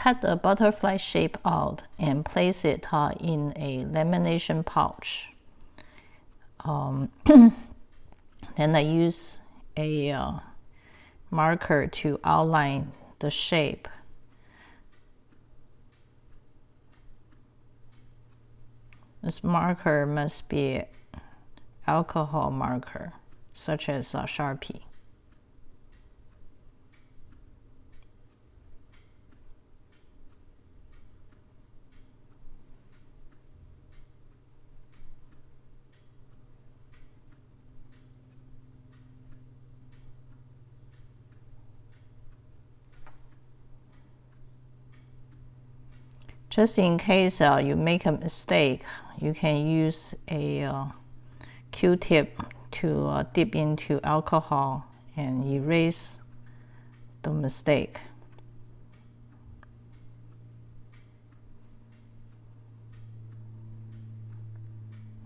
cut the butterfly shape out and place it in a lamination pouch. Then I use a marker to outline the shape. This marker must be alcohol marker, such as Sharpie. Just in case you make a mistake, you can use a Q-tip to dip into alcohol and erase the mistake.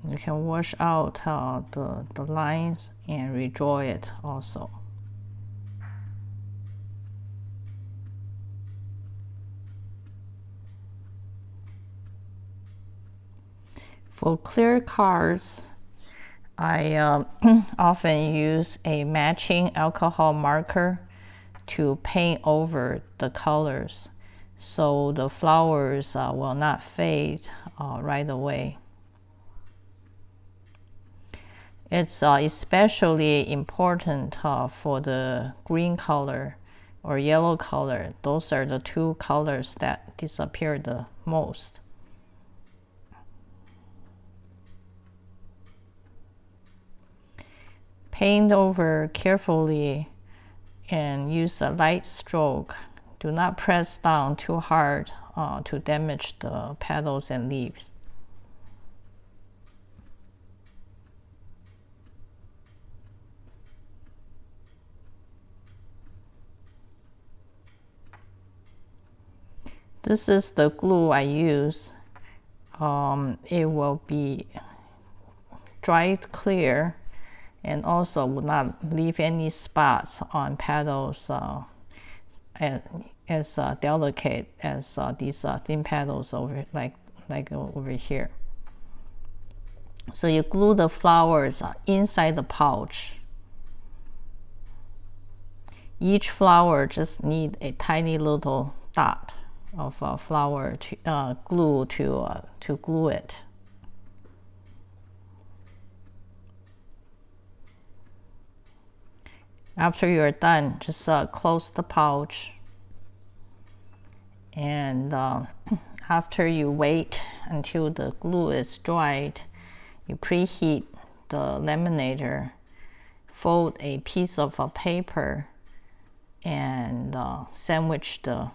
You can wash out the lines and redraw it also. For clear cards, I often use a matching alcohol marker to paint over the colors so the flowers will not fade right away. It's especially important for the green color or yellow color. Those are the two colors that disappear the most. Paint over carefully and use a light stroke. Do not press down too hard to damage the petals and leaves. This is the glue I use. It will be dried clear and also will not leave any spots on petals as delicate as these thin petals over like over here. So you glue the flowers inside the pouch. Each flower just need a tiny little dot of flower glue to glue it. After you're done, just close the pouch, and after you wait until the glue is dried, you preheat the laminator, fold a piece of paper, and sandwich the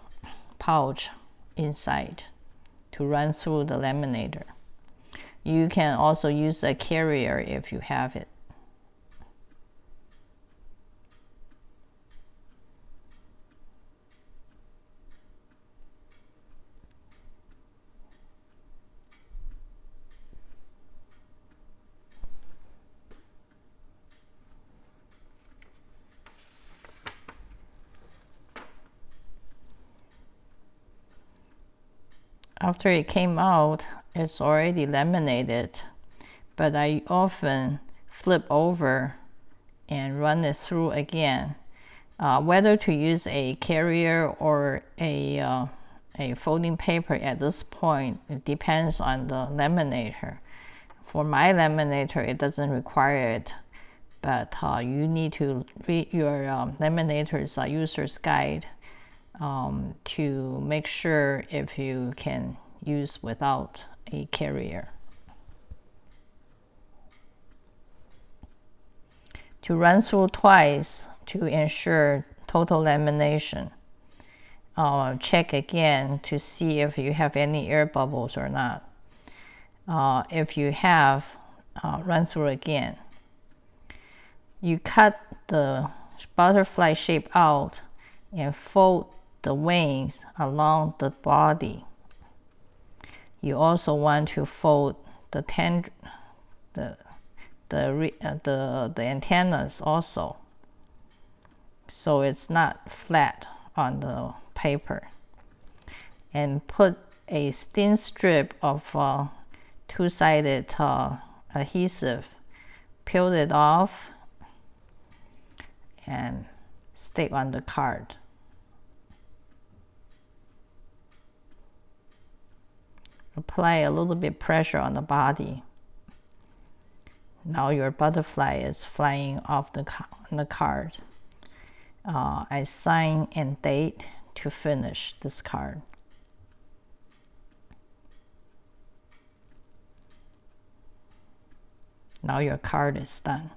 pouch inside to run through the laminator. You can also use a carrier if you have it. After it came out, it's already laminated, but I often flip over and run it through again. Whether to use a carrier or a folding paper at this point, it depends on the laminator. For my laminator, it doesn't require it, but you need to read your laminator's user's guide to make sure if you can use without a carrier. To run through twice to ensure total lamination. Check again to see if you have any air bubbles or not. If you have, run through again. You cut the butterfly shape out and fold the wings along the body. You also want to fold the antennas also, so it's not flat on the paper. and put a thin strip of two-sided adhesive, peel it off, and stick on the card. Apply a little bit pressure on the body. Now your butterfly is flying off the card. I sign and date to finish this card. Now your card is done.